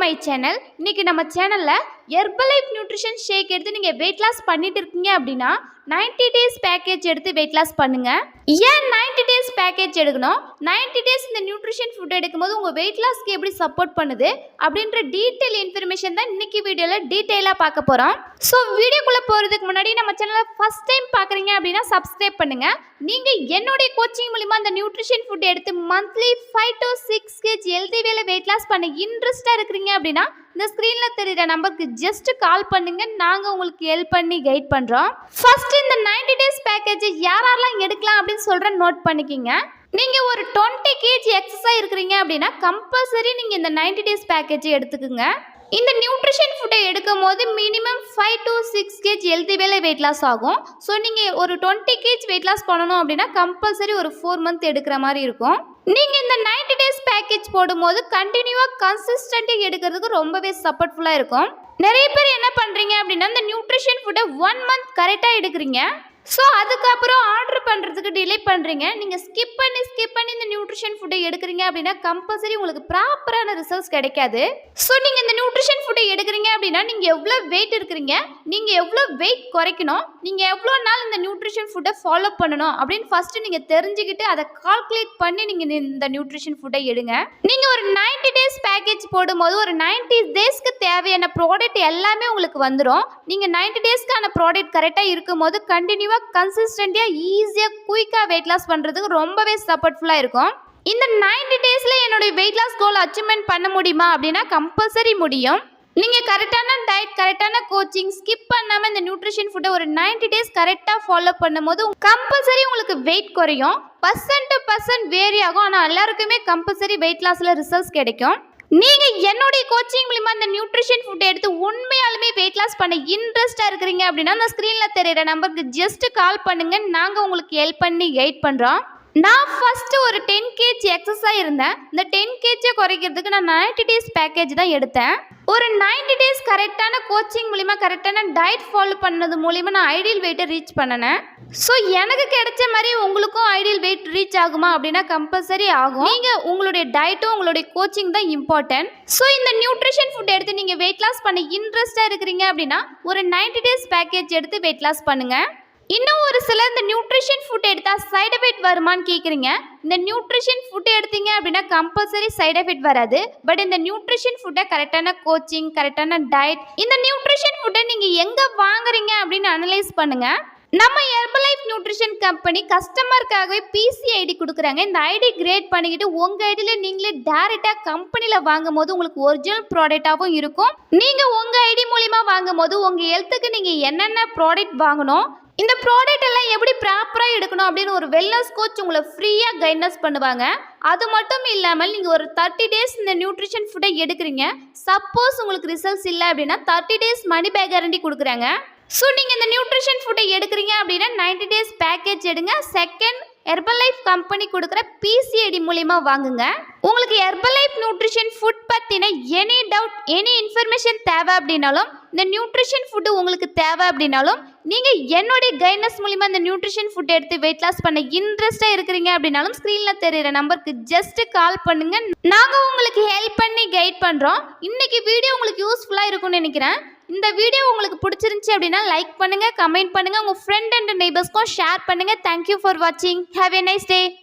My channel. இன்னைக்கு நம்ம சேனல்ல ஹெர்பலைஃப் நியூட்ரிஷன் ஷேக் எடுத்து நீங்க வெயிட் லாஸ் பண்ணிட்டு இருக்கீங்க அப்படின்னா 90 டேஸ் பேக்கேஜ் எடுத்து வெயிட் லாஸ் பண்ணுங்க. ஏன் 90 டேஸ் பேக்கேஜ் எடுக்கணும், 90 டேஸ் இந்த நியூட்ரிஷன் ஃபுட் எடுக்கும்போது உங்க வெயிட் லாஸ்க்கு எப்படி சப்போர்ட் பண்ணுது அப்படின்ற டீட்டெயில் இன்ஃபர்மேஷன் தான் இன்னைக்கு வீடியோல டீட்டெயிலா பார்க்க போறோம். ஸோ வீடியோக்குள்ள போறதுக்கு முன்னாடி நம்ம சேனலை ஃபர்ஸ்ட் டைம் பார்க்குறீங்க அப்படின்னா சப்ஸ்கிரைப் பண்ணுங்க. நீங்க என்னுடைய கோச்சிங் மூலமா அந்த நியூட்ரிஷன் ஃபுட் எடுத்து மந்த்லி 5 to 6 kg ஹெல்தி வேல வெயிட் லாஸ் பண்ண இன்ட்ரெஸ்டா இருக்கிறீங்க அப்படின்னா இந்த ஸ்க்ரீன்ல தெரியுற நம்பருக்கு ஜஸ்ட் கால் பண்ணுங்க, நாங்க உங்களுக்கு ஹெல்ப் பண்ணி கைட் பண்றோம். ஃபர்ஸ்ட் இந்த 90 டேஸ் பேக்கேஜ் யாரெல்லாம் எடுக்கலாம் அப்படின்னு சொல்றேன், நோட் பண்ணிக்கிங்க. நீங்க ஒரு 20 kg எக்ஸசைஸ் இருக்கிறீங்க அப்படின்னா கம்பல்சரி நீங்க இந்த 90 டேஸ் பேக்கேஜ் எடுத்துக்குங்க. இந்த நியூட்ரிஷன் ஃபுட்டை எடுக்கும் போது மினிமம் 5 to 6 kg ஹெல்தி வேலை வெயிட் லாஸ் ஆகும். ஸோ நீங்கள் ஒரு 20 kg வெயிட் லாஸ் பண்ணணும் அப்படின்னா கம்பல்சரி ஒரு 4 month எடுக்கிற மாதிரி இருக்கும். நீங்கள் இந்த 90 டேஸ் பேக்கேஜ் போடும்போது கண்டினியூவாக கன்சிஸ்டண்ட்டாக எடுக்கிறதுக்கு ரொம்பவே சப்போர்ட்ஃபுல்லாக இருக்கும். நிறைய பேர் என்ன பண்ணுறீங்க அப்படின்னா இந்த நியூட்ரிஷன் ஃபுட்டை 1 month கரெக்டாக எடுக்கிறீங்க. ஸோ அதுக்கப்புறம் ஆர்டர் பண்ணுறதுக்கு டிலே பண்ணுறீங்க. நீங்கள் ஸ்கிப் பண்ணி இந்த நியூட்ரிஷன் ஃபுட்டை எடுக்கிறீங்க அப்படின்னா கம்பல்சரி உங்களுக்கு ப்ராப்பரான ரிசல்ட்ஸ் கிடைக்காது. ஸோ நீங்கள் இந்த நியூட்ரிஷன் ஃபுட்டை எடுக்கிறீங்க அப்படின்னா நீங்கள் எவ்வளோ வெயிட் இருக்கிறீங்க, நீங்கள் எவ்வளோ வெயிட் குறைக்கணும், நீங்கள் எவ்வளோ நாள் இந்த நியூட்ரிஷன் ஃபுட்டை ஃபாலோ பண்ணணும் அப்படின்னு ஃபஸ்ட்டு நீங்கள் தெரிஞ்சுக்கிட்டு அதை கால்குலேட் பண்ணி நீங்கள் இந்த நியூட்ரிஷன் ஃபுட்டை எடுங்க. நீங்கள் ஒரு 90 டேஸ் பேக்கேஜ் போடும்போது ஒரு 90 டேஸ்க்கு தேவையான ப்ராடக்ட் எல்லாமே உங்களுக்கு வந்துடும். நீங்கள் 90 டேஸ்க்கான ப்ராடக்ட் கரெக்டாக இருக்கும்போது கண்டினியூவாக கன்சிஸ்டன்ட்டாக ஈஸியாக குயிக்காக வெயிட் லாஸ் பண்ணுறதுக்கு ரொம்பவே சப்போர்ட்ஃபுல்லாக இருக்கும். இந்த 90 டேஸில் என்னுடைய வெயிட் லாஸ் கோல் அச்சீவ்மெண்ட் பண்ண முடியுமா அப்படின்னா கம்பல்சரி முடியும். நீங்கள் கரெக்டான டயட், கரெக்டான கோச்சிங், ஸ்கிப் பண்ணாமல் இந்த நியூட்ரிஷன் ஃபுட்டை ஒரு 90 டேஸ் கரெக்டாக ஃபாலோ பண்ணும்போது கம்பல்சரி உங்களுக்கு வெயிட் குறையும். பர்சன்ட் டு பர்சன்ட் வேரி ஆகும், ஆனால் எல்லாருக்குமே கம்பல்சரி வெயிட் லாஸில் ரிசல்ட்ஸ் கிடைக்கும். நீங்கள் என்னுடைய கோச்சிங் மூலமா இந்த நியூட்ரிஷன் ஃபுட் எடுத்து உண்மையாலுமே வெயிட் லாஸ் பண்ண இன்ட்ரெஸ்டாக இருக்கிறீங்க அப்படின்னா அந்த ஸ்க்ரீனில் தெரியுற நம்பருக்கு ஜஸ்ட் கால் பண்ணுங்க, நாங்கள் உங்களுக்கு ஹெல்ப் பண்ணி கைட் பண்ணுறோம். நான் ஃபஸ்ட்டு ஒரு 10 kg எக்ஸசைஸ் இருந்தேன். இந்த 10 kg குறைக்கிறதுக்கு நான் 90 டேஸ் பேக்கேஜ் தான் எடுத்தேன். ஒரு 90 டேஸ் கரெக்டான கோச்சிங் மூலிமா, கரெக்டான டயட் ஃபாலோ பண்ணது மூலிமா நான் ஐடியல் வெயிட்டை ரீச் பண்ணினேன். ஸோ எனக்கு கிடைச்ச மாதிரி உங்களுக்கும் ஐடியல் வெயிட் ரீச் ஆகுமா அப்படின்னா கம்பல்சரி ஆகும். நீங்கள் உங்களுடைய டயட்டும் உங்களுடைய கோச்சிங் தான் இம்பார்ட்டன்ட். ஸோ இந்த நியூட்ரிஷன் ஃபுட் எடுத்து நீங்கள் வெயிட் லாஸ் பண்ண இன்ட்ரெஸ்டாக இருக்கிறீங்க அப்படின்னா ஒரு 90 டேஸ் பேக்கேஜ் எடுத்து வெயிட் லாஸ் பண்ணுங்கள். இன்னும் ஒரு சிலர் இந்த நியூட்ரிஷன் ஃபுட் எடுத்தால் சைடு எஃபெக்ட் வருமானு கேட்குறீங்க. இந்த நியூட்ரிஷன் ஃபுட் எடுத்தீங்க அப்படின்னா கம்பல்சரி சைடு எஃபெக்ட் வராது. பட் இந்த நியூட்ரிஷன் ஃபுட்டை கரெக்டான கோச்சிங், கரெக்டான டயட், இந்த நியூட்ரிஷன் ஃபுட்டை நீங்கள் எங்கே வாங்குறீங்க அப்படின்னு அனலைஸ் பண்ணுங்கள். நம்ம ஹெர்பலைஃப் நியூட்ரிஷன் கம்பெனி கஸ்டமருக்காகவே பிசி ஐடி கொடுக்குறாங்க. இந்த ஐடி கிரியேட் பண்ணிக்கிட்டு உங்கள் ஐடியில் நீங்களே டேரெக்டாக கம்பெனியில் வாங்கும் போது உங்களுக்கு ஒரிஜினல் ப்ராடக்டாகவும் இருக்கும். நீங்கள் உங்கள் ஐடி மூலிமா வாங்கும் போது உங்கள் ஹெல்த்துக்கு நீங்கள் என்னென்ன ப்ராடக்ட் வாங்கணும், இந்த ப்ராடக்ட் எல்லாம் எப்படி ப்ராப்பராக எடுக்கணும் அப்படின்னு ஒரு வெல்னஸ் கோச் உங்களை ஃப்ரீயாக கைட்னஸ் பண்ணுவாங்க. அது மட்டும் இல்லாமல் நீங்கள் ஒரு 30 டேஸ் இந்த நியூட்ரிஷன் ஃபுட்டை எடுக்கிறீங்க, சப்போஸ் உங்களுக்கு ரிசல்ட்ஸ் இல்லை அப்படின்னா 30 டேஸ் மணி பேக் கேரண்டி கொடுக்குறாங்க. ஸோ நீங்கள் இந்த நியூட்ரிஷன் ஃபுட்டை எடுக்கிறீங்க அப்படின்னா 90 டேஸ் பேக்கேஜ் எடுங்க. செகண்ட், ஹெர்பலைஃப் கம்பெனி கொடுக்குற பிசிஐடி மூலிமா வாங்குங்க. உங்களுக்கு ஹெர்பலைஃப் நியூட்ரிஷன் ஃபுட் பற்றின எனி டவுட், எனி இன்ஃபர்மேஷன் தேவை அப்படின்னாலும், இந்த நியூட்ரிஷன் ஃபுட்டு உங்களுக்கு தேவை அப்படின்னாலும் நீங்கள் என்னுடைய கைட்னஸ் மூலிமா இந்த நியூட்ரிஷன் ஃபுட் எடுத்து வெயிட் லாஸ் பண்ண இன்ட்ரெஸ்ட்டாக இருக்கிறீங்க அப்படின்னாலும் ஸ்க்ரீனில் தெரியுற நம்பருக்கு ஜஸ்ட் கால் பண்ணுங்க, நாங்கள் உங்களுக்கு ஹெல்ப் பண்ணி கைட் பண்ணுறோம். இன்னைக்கு வீடியோ உங்களுக்கு யூஸ்ஃபுல்லாக இருக்கும்னு நினைக்கிறேன். இந்த வீடியோ உங்களுக்கு பிடிச்சிருந்துச்சி அப்படின்னா லைக் பண்ணுங்கள், கமெண்ட் பண்ணுங்கள், உங்கள் ஃப்ரெண்ட் அண்ட் நெய்பர்ஸ்க்கும் ஷேர் பண்ணுங்கள். தேங்க்யூ ஃபார் வாட்சிங். Have a nice day.